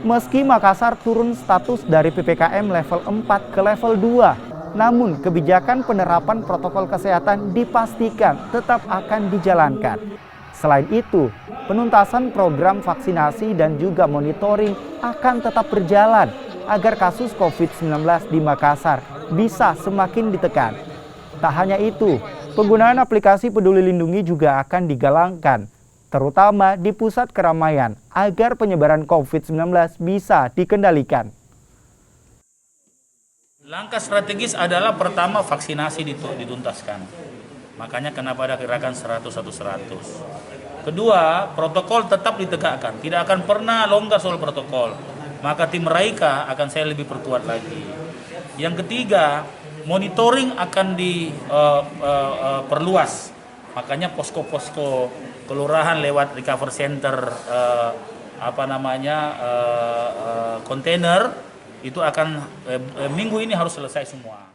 Meski Makassar turun status dari PPKM level 4 ke level 2, namun kebijakan penerapan protokol kesehatan dipastikan tetap akan dijalankan. Selain itu, penuntasan program vaksinasi dan juga monitoring akan tetap berjalan agar kasus COVID-19 di Makassar bisa semakin ditekan. Tak hanya itu, penggunaan aplikasi Peduli Lindungi juga akan digalangkan, terutama di pusat keramaian, agar penyebaran COVID-19 bisa dikendalikan. Langkah strategis adalah pertama vaksinasi dituntaskan. Makanya kenapa ada gerakan 100-100. Kedua, protokol tetap ditegakkan. Tidak akan pernah longgar soal protokol. Maka tim Raika akan saya lebih perkuat lagi. Yang ketiga, monitoring akan diperluas. Makanya posko-posko kelurahan lewat recover center kontainer itu akan minggu ini harus selesai semua.